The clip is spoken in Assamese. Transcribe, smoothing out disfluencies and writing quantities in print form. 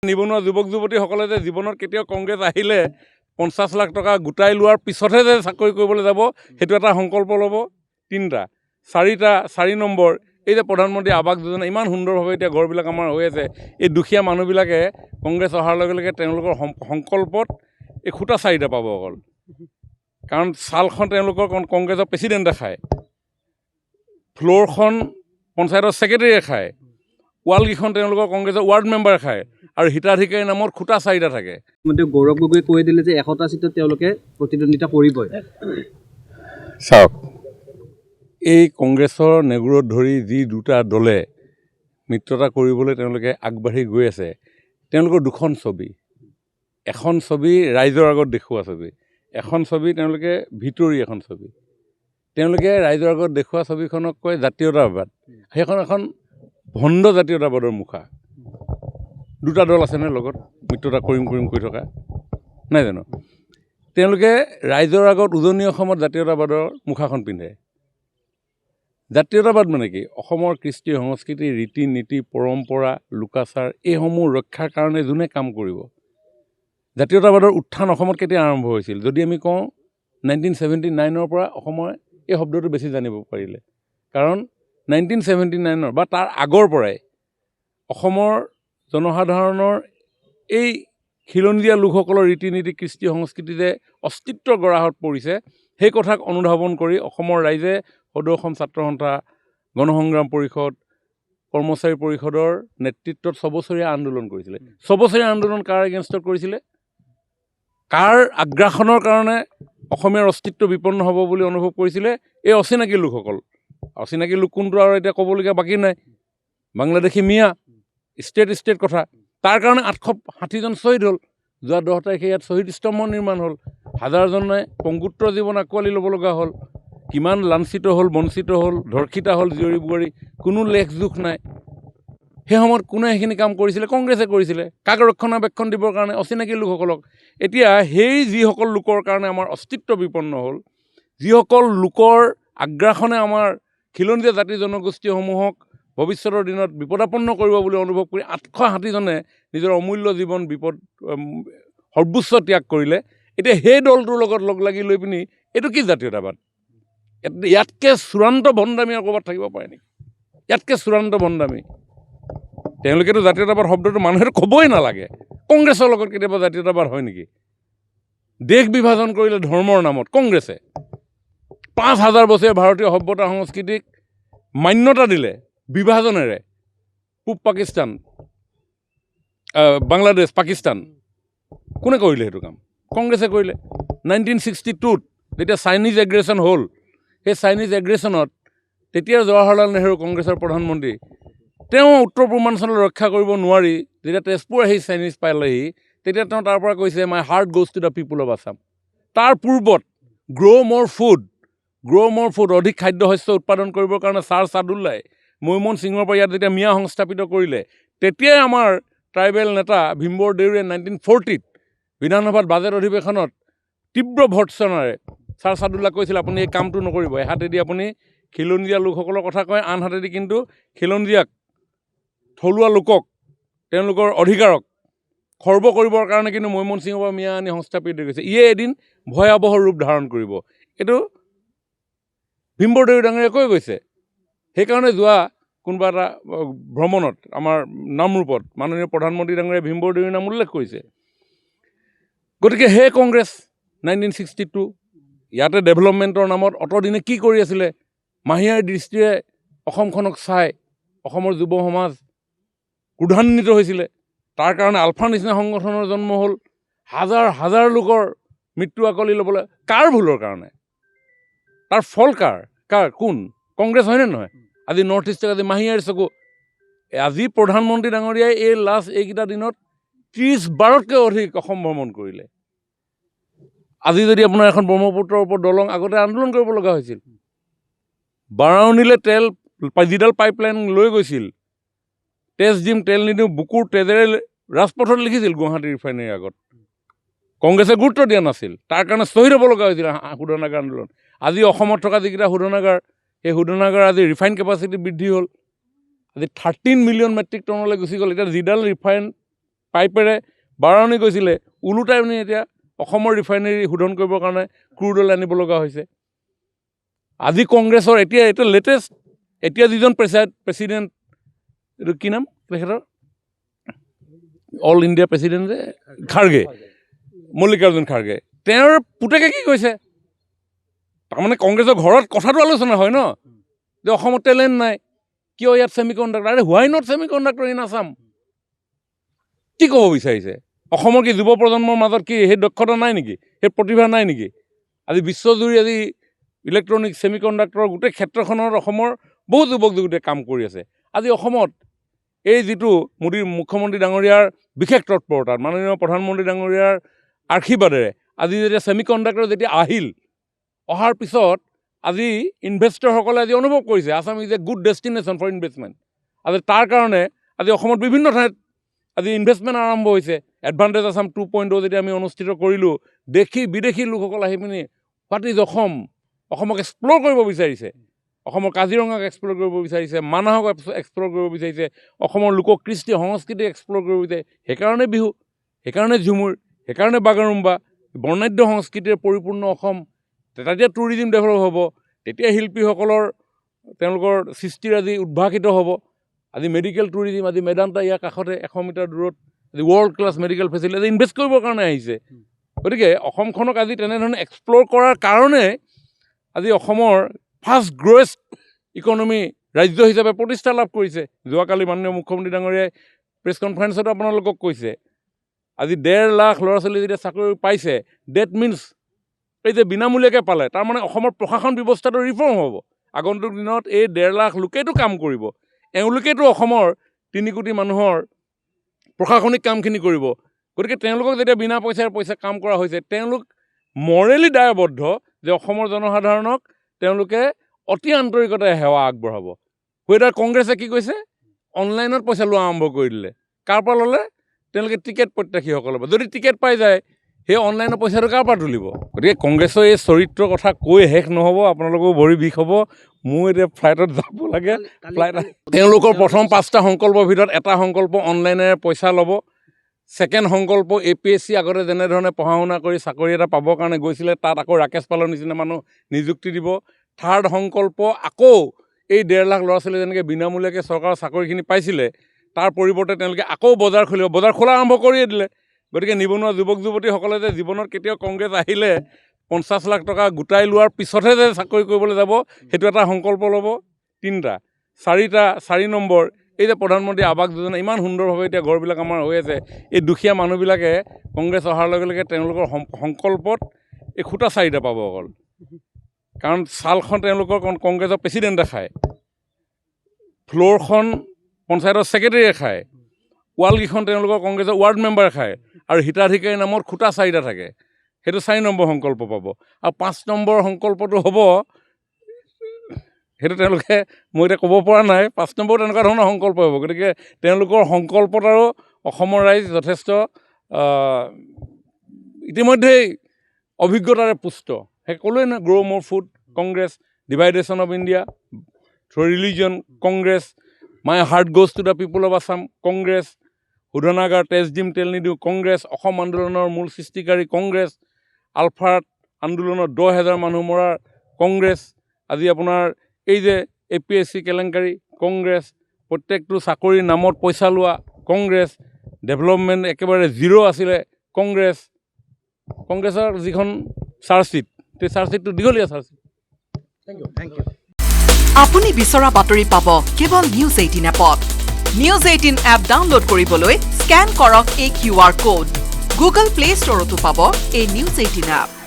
নিবনুৱা যুৱক যুৱতীসকলে যে জীৱনত কেতিয়াও কংগ্ৰেছ আহিলে 50 লাখ টকা গোটাই লোৱাৰ পিছতহে যে চাকৰি কৰিবলৈ যাব সেইটো এটা সংকল্প ল'ব। 3টা 4 নম্বৰ এই যে প্ৰধানমন্ত্ৰী আৱাস যোজনা ইমান সুন্দৰভাৱে এতিয়া ঘৰবিলাক আমাৰ হৈ আছে, এই দুখীয়া মানুহবিলাকে কংগ্ৰেছ অহাৰ লগে লগে তেওঁলোকৰ সংকল্পত এই খুঁটা 4টা পাব অকল, কাৰণ ছালখন তেওঁলোকৰ কংগ্ৰেছৰ প্ৰেচিডেণ্টে খায়, ফ্ল'ৰখন পঞ্চায়তৰ ছেক্ৰেটেৰীয়ে খায়, ৱালকেইখন তেওঁলোকৰ কংগ্ৰেছৰ ৱাৰ্ড মেম্বাৰে খায়, আৰু হিতাধিকাৰীৰ নামত খুঁটা 4টা থাকে। গৌৰৱ গগৈয়ে কৈ দিলে যে 100টা চিটত তেওঁলোকে প্ৰতিদ্বন্দ্বিতা কৰিবই। চাওক, এই কংগ্ৰেছৰ নেগুৰত ধৰি যি দুটা দলে মিত্ৰতা কৰিবলৈ তেওঁলোকে আগবাঢ়ি গৈ আছে, তেওঁলোকৰ দুখন ছবি। এখন ছবি ৰাইজৰ আগত দেখুওৱা ছবি, এখন ছবি তেওঁলোকে ভিতৰি এখন ছবি। তেওঁলোকে ৰাইজৰ আগত দেখুওৱা ছবিখনক কয় জাতীয়তাবাদ, সেইখন এখন ভণ্ড জাতীয়তাবাদৰ মুখা। দুটা দল আছেনে লগত মিত্ৰতা কৰিম কৰি থকা, নাই জানো? তেওঁলোকে ৰাইজৰ আগত উজনি অসমত জাতীয়তাবাদৰ মুখাখন পিন্ধে। জাতীয়তাবাদ মানে কি? অসমৰ কৃষ্টি সংস্কৃতি, ৰীতি নীতি, পৰম্পৰা, লোকাচাৰ এইসমূহ ৰক্ষাৰ কাৰণে যোনে কাম কৰিব। জাতীয়তাবাদৰ উত্থান অসমত কেতিয়া আৰম্ভ হৈছিল? যদি আমি কওঁ 1979 পৰা অসমৰ এই শব্দটো বেছি জানিব পাৰিলে, কাৰণ 1979 বা তাৰ আগৰ পৰাই অসমৰ জনসাধাৰণৰ এই খিলঞ্জীয়া লোকসকলৰ ৰীতি নীতি, কৃষ্টি সংস্কৃতি যে অস্তিত্বৰ গৰাহত পৰিছে, সেই কথাক অনুধাৱন কৰি অসমৰ ৰাইজে সদৌ অসম ছাত্ৰ সন্থা, গণসংগ্ৰাম পৰিষদ, কৰ্মচাৰী পৰিষদৰ নেতৃত্বত 6 বছৰীয়া আন্দোলন কৰিছিলে। 6 বছৰীয়া আন্দোলন কাৰ এগেইনষ্টত কৰিছিলে? কাৰ আগ্ৰাসনৰ কাৰণে অসমীয়াৰ অস্তিত্ব বিপন্ন হ'ব বুলি অনুভৱ কৰিছিলে? এই অচিনাকি লোকসকল। অচিনাকি লোক কোনটো আৰু এতিয়া ক'বলগীয়া বাকী নাই। বাংলাদেশী মিয়া, ষ্টেট কথা। তাৰ কাৰণে 860জন শ্বহীদ হ'ল। যোৱা 10 তাৰিখে ইয়াত শ্বহীদ স্তম্ভ নিৰ্মাণ হ'ল। হাজাৰজনে পংগুত্ৰ জীৱন আঁকোৱালি ল'ব লগা হ'ল। কিমান লাঞ্ছিত হ'ল, বঞ্চিত হ'ল, ধৰ্ষিত হ'ল জীয়ৰী বোৱাৰী, কোনো লেখ জোখ নাই। সেই সময়ত কোনে সেইখিনি কাম কৰিছিলে? কংগ্ৰেছে কৰিছিলে। কাক ৰক্ষণাবেক্ষণ দিবৰ কাৰণে? অচিনাকি লোকসকলক। এতিয়া সেই যিসকল লোকৰ কাৰণে আমাৰ অস্তিত্ব বিপন্ন হ'ল, যিসকল লোকৰ আগ্ৰাসনে আমাৰ খিলঞ্জীয়া জাতি জনগোষ্ঠীসমূহক ভৱিষ্যতৰ দিনত বিপদাপন্ন কৰিব বুলি অনুভৱ কৰি 860জনে নিজৰ অমূল্য জীৱন সৰ্বোচ্চ ত্যাগ কৰিলে। এতিয়া সেই দলটোৰ লগত লগ লাগি লৈ পিনি এইটো কি জাতীয়তাবাদ? ইয়াতকৈ চূড়ান্ত ভণ্ডামী আৰু ক'ৰবাত থাকিব পাৰে নেকি? ইয়াতকৈ চূড়ান্ত ভণ্ডামী। তেওঁলোকেতো জাতীয়তাবাদ শব্দটো মানুহে ক'বই নালাগে। কংগ্ৰেছৰ লগত কেতিয়াবা জাতীয়তাবাদ হয় নেকি? দেশ বিভাজন কৰিলে ধৰ্মৰ নামত কংগ্ৰেছে। 5000 বছৰীয়া ভাৰতীয় সভ্যতা সংস্কৃতিক মান্যতা দিলে বিভাজনেৰে। পূব পাকিস্তান, বাংলাদেশ, পাকিস্তান কোনে কৰিলে সেইটো কাম? কংগ্ৰেছে কৰিলে। 1962ত যেতিয়া চাইনিজ এগ্ৰেশ্যন হ'ল, সেই চাইনিজ এগ্ৰেশ্যনত তেতিয়া জৱাহৰলাল নেহৰু কংগ্ৰেছৰ প্ৰধানমন্ত্ৰী, তেওঁ উত্তৰ পূৰ্বাঞ্চলত ৰক্ষা কৰিব নোৱাৰি যেতিয়া তেজপুৰ আহি চাইনিজ পালেহি, তেতিয়া তেওঁ তাৰ পৰা কৈছে my heart goes to the people of Assam. তাৰ পূৰ্বত গ্ৰ' মোৰ ফুড অধিক খাদ্য শস্য উৎপাদন কৰিবৰ কাৰণে ছাৰ ছাদুল্লাই মৈমনসিঙৰ পৰা ইয়াত যেতিয়া মিয়া সংস্থাপিত কৰিলে, তেতিয়াই আমাৰ ট্ৰাইবেল নেতা ভীমবৰ দেউৰীয়ে 1940ত বিধানসভাত বাজেট অধিৱেশনত তীব্ৰ ভৰ্ৎসনাৰে ছাৰ ছাদুল্লাক কৈছিল আপুনি এই কামটো নকৰিব। এহাতেদি আপুনি খিলঞ্জীয়া লোকসকলৰ কথা কয়, আনহাতেদি কিন্তু খিলঞ্জীয়াক, থলুৱা লোকক, তেওঁলোকৰ অধিকাৰক খৰ্ব কৰিবৰ কাৰণে কিন্তু মৈমনসিঙৰ পৰা মিয়া আনি সংস্থাপিত কৰিছে। ইয়ে এদিন ভয়াৱহ ৰূপ ধাৰণ কৰিব। এইটো ভীমবৰ দেউৰী ডাঙৰীয়াই কৈ গৈছে। সেইকাৰণে যোৱা কোনোবা এটা ভ্ৰমণত আমাৰ নামৰূপত মাননীয় প্ৰধানমন্ত্ৰী ডাঙৰীয়াই ভীমবৰ দেউৰীৰ নাম উল্লেখ কৰিছে। গতিকে সেই কংগ্ৰেছ 1962 ইয়াতে ডেভেলপমেণ্টৰ নামত অতদিনে কি কৰি আছিলে? মাহিয়াৰ দৃষ্টিৰে অসমখনক চাই অসমৰ যুৱ সমাজ ক্ৰোধান্বিত হৈছিলে। তাৰ কাৰণে আলফা নিচিনা সংগঠনৰ জন্ম হ'ল। হাজাৰ লোকৰ মৃত্যু আকোৱালি ল'বলৈ। কাৰ ভুলৰ কাৰণে? তাৰ ফল কোন? কংগ্ৰেছ হয়নে নহয়? আজি নৰ্থ ইষ্টক আজি মাহিয়াৰ চকু। আজি প্ৰধানমন্ত্ৰী ডাঙৰীয়াই এই এইকেইটা দিনত 30-12তকৈ অধিক অসম ভ্ৰমণ কৰিলে। আজি যদি আপোনাৰ এখন ব্ৰহ্মপুত্ৰৰ ওপৰত দলং, আগতে আন্দোলন কৰিব লগা হৈছিল। বাৰাউনীলৈ যিডাল পাইপলাইন লৈ গৈছিল, তেজ দিম তেল নিদিওঁ বুকুৰ তেজেৰে ৰাজপথত লিখিছিল গুৱাহাটী ৰিফাইনেৰীৰ আগত। কংগ্ৰেছে গুৰুত্ব দিয়া নাছিল। তাৰ কাৰণে শ্বহীদ হ'ব লগা হৈছিল শোধনাগাৰ আন্দোলন। আজি অসমত থকা যিকেইটা শোধনাগাৰ, সেই শোধনাগাৰ আজি ৰিফাইন কেপাচিটি বৃদ্ধি হ'ল। আজি 13 মিলিয়ন মেট্ৰিক টনলৈ গুচি গ'ল। এতিয়া যিডাল ৰিফাইন পাইপেৰে বাৰণি গৈছিলে, ওলোটাই মানে এতিয়া অসমৰ ৰিফাইনেৰী শোধন কৰিবৰ কাৰণে ক্ৰুড অইল আনিব লগা হৈছে। আজি কংগ্ৰেছৰ এতিয়া লেটেষ্ট এতিয়া যিজন প্ৰেচিডেণ্ট এইটো কি নাম তেখেতৰ অল ইণ্ডিয়া প্ৰেচিডেণ্ট যে খাৰ্গে, মল্লিকাৰ্জুন খাৰ্গে, তেওঁৰ পুতেকে কি কৈছে, তাৰমানে কংগ্ৰেছৰ ঘৰত কথাটো আলোচনা হয় ন, যে অসমত টেলেণ্ট নাই, কিয় ইয়াত ছেমি কণ্ডাক্টৰ, আৰে why not semiconductor in Assam, কি ক'ব বিচাৰিছে? অসমৰ কি যুৱ প্ৰজন্মৰ মাজত কি সেই দক্ষতা নাই নেকি, সেই প্ৰতিভা নাই নেকি? আজি বিশ্বজুৰি আজি ইলেক্ট্ৰনিক ছেমি কণ্ডাক্টৰৰ গোটেই ক্ষেত্ৰখনত অসমৰ বহু যুৱক যুৱতীয়ে কাম কৰি আছে। আজি অসমত এই যিটো মোদীৰ মুখ্যমন্ত্ৰী ডাঙৰীয়াৰ বিশেষ তৎপৰতাত, মাননীয় প্ৰধানমন্ত্ৰী ডাঙৰীয়াৰ আশীৰ্বাদেৰে আজি যেতিয়া ছেমি কণ্ডাক্টৰ যেতিয়া অহাৰ পিছত আজি ইনভেষ্টৰসকলে আজি অনুভৱ কৰিছে Assam is a good destination for investment. আজি তাৰ কাৰণে আজি অসমত বিভিন্ন ঠাইত আজি ইনভেষ্টমেণ্ট আৰম্ভ হৈছে। এডভান্টেজ আছাম 2.0 যেতিয়া আমি অনুষ্ঠিত কৰিলোঁ, দেশী বিদেশী লোকসকল আহি পিনি হোৱাট ইজ অসমক এক্সপ্ল'ৰ কৰিব বিচাৰিছে, অসমৰ কাজিৰঙাক এক্সপ্ল'ৰ কৰিব বিচাৰিছে, মানাহক এক্সপ্ল'ৰ কৰিব বিচাৰিছে, অসমৰ লোককৃষ্টি সংস্কৃতি এক্সপ্ল'ৰ কৰিব বিচাৰিছে। সেইকাৰণে বিহু, সেইকাৰণে ঝুমুৰ, সেইকাৰণে বাগৰুম্বা, বৰ্ণাঢ্য সংস্কৃতিৰে পৰিপূৰ্ণ অসম। তেতিয়া টুৰিজিম ডেভেলপ হ'ব, তেতিয়া শিল্পীসকলৰ তেওঁলোকৰ সৃষ্টিৰ আজি উদ্ভাসিত হ'ব। আজি মেডিকেল টুৰিজিম, আজি মেদান্তা ইয়াৰ কাষতে 100 মিটাৰ দূৰত আজি ৱৰ্ল্ড ক্লাছ মেডিকেল ফেচিলিটি আজি ইনভেষ্ট কৰিবৰ কাৰণে আহিছে। গতিকে অসমখনক আজি তেনেধৰণে এক্সপ্ল'ৰ কৰাৰ কাৰণে আজি অসমৰ ফাৰ্ষ্ট গ্ৰ'য়েষ্ট ইকনমি ৰাজ্য হিচাপে প্ৰতিষ্ঠা লাভ কৰিছে। যোৱাকালি মাননীয় মুখ্যমন্ত্ৰী ডাঙৰীয়াই প্ৰেছ কনফাৰেঞ্চতো আপোনালোকক কৈছে, আজি 1.5 লাখ ল'ৰা ছোৱালী যেতিয়া চাকৰি পাইছে, ডেট মিনছ এই যে বিনামূলীয়াকৈ পালে, তাৰমানে অসমৰ প্ৰশাসন ব্যৱস্থাটো ৰিফৰ্ম হ'ব। আগন্তুক দিনত এই 1.5 লাখ লোকেইতো কাম কৰিব, এওঁলোকেতো অসমৰ 3 কোটি মানুহৰ প্ৰশাসনিক কামখিনি কৰিব। গতিকে তেওঁলোকক যেতিয়া বিনা পইচা কাম কৰা হৈছে, তেওঁলোক মৰেলি দায়বদ্ধ যে অসমৰ জনসাধাৰণক তেওঁলোকে অতি আন্তৰিকতাৰে সেৱা আগবঢ়াব। ৱেডাৰ কংগ্ৰেছে কি কৈছে, অনলাইনত পইচা লোৱা আৰম্ভ কৰি দিলে। কাৰ পৰা ল'লে? তেওঁলোকে টিকেট প্ৰত্যাশীসকলৰ পৰা। যদি টিকেট পাই যায়, সেই অনলাইনৰ পইচাটো কাৰ পৰা তুলিব? গতিকে কংগ্ৰেছৰ এই চৰিত্ৰৰ কথা কৈ শেষ নহ'ব, আপোনালোকৰ ভৰি বিষ হ'ব। মোৰ এতিয়া ফ্লাইটত যাব লাগে। তেওঁলোকৰ প্ৰথম 5টা সংকল্পৰ ভিতৰত এটা সংকল্প অনলাইনেৰে পইচা ল'ব। ছেকেণ্ড সংকল্প APSC আগতে যেনেধৰণে পঢ়া শুনা কৰি চাকৰি এটা পাবৰ কাৰণে গৈছিলে, তাত আকৌ ৰাকেশ পালৰ নিচিনা মানুহ নিযুক্তি দিব। থাৰ্ড সংকল্প আকৌ এই 1.5 লাখ ল'ৰা ছোৱালী যেনেকৈ বিনামূলীয়াকৈ চৰকাৰৰ চাকৰিখিনি পাইছিলে, তাৰ পৰিৱৰ্তে তেওঁলোকে আকৌ বজাৰ খুলিব। বজাৰ খোলা আৰম্ভ কৰিয়ে দিলে। গতিকে নিবনুৱা যুৱক যুৱতীসকলে যে জীৱনত কেতিয়াও কংগ্ৰেছ আহিলে 50 লাখ টকা গোটাই লোৱাৰ পিছতহে যে চাকৰি কৰিবলৈ যাব, সেইটো এটা সংকল্প ল'ব। 3টা 4 নম্বৰ, এই যে প্ৰধানমন্ত্ৰী আৱাস যোজনা ইমান সুন্দৰভাৱে এতিয়া ঘৰবিলাক আমাৰ হৈ আছে, এই দুখীয়া মানুহবিলাকে কংগ্ৰেছ অহাৰ লগে লগে তেওঁলোকৰ সংকল্পত এই খুঁটা 4টা পাব অকল। কাৰণ ছালখন তেওঁলোকৰ কংগ্ৰেছৰ প্ৰেচিডেণ্টে খায়, ফ্ল'ৰখন পঞ্চায়তৰ ছেক্ৰেটেৰীয়ে খায়, ৱালকেইখন তেওঁলোকৰ কংগ্ৰেছৰ ৱাৰ্ড মেম্বাৰে খায়, আৰু হিতাধিকাৰী নামত খুঁটা 4টা থাকে। সেইটো 4 নম্বৰ সংকল্প পাব। আৰু 5 নম্বৰ সংকল্পটো হ'ব, সেইটো তেওঁলোকে মই এতিয়া ক'ব পৰা নাই, 5 নম্বৰ তেনেকুৱা ধৰণৰ সংকল্প হ'ব। গতিকে তেওঁলোকৰ সংকল্পত আৰু অসমৰ ৰাইজ যথেষ্ট ইতিমধ্যেই অভিজ্ঞতাৰে পুষ্ট। সেই ক'লোৱে নহয়, গ্ৰ' মোৰ food Congress, division of India through religion Congress, my heart goes to the people of Assam Congress, শোধনাগাৰ তেজ দিম তেল নিদিওঁ কংগ্ৰেছ, অসম আন্দোলনৰ মূল সৃষ্টিকাৰী কংগ্ৰেছ, আলফাত আন্দোলনত 10,000 মানুহ মৰাৰ কংগ্ৰেছ, আজি আপোনাৰ এই যে APSC কেলেংকাৰী কংগ্ৰেছ, প্ৰত্যেকটো চাকৰিৰ নামত পইচা লোৱা কংগ্ৰেছ, ডেভেলপমেণ্ট একেবাৰে জিৰ' আছিলে কংগ্ৰেছৰ যিখন চাৰ্জশ্বিট, সেই চাৰ্জশ্বিটটো দীঘলীয়া চাৰ্জশ্বিট। Thank U. আপুনি বিচৰা বাতৰি পাব কেৱল নিউজ 18 এপত। নিউজ 18 এপ ডাউনলোড কৰিবলৈ স্কেন কৰক এই QR কোড। গুগল প্লে ষ্টৰতো পাব এই নিউজ 18 এপ।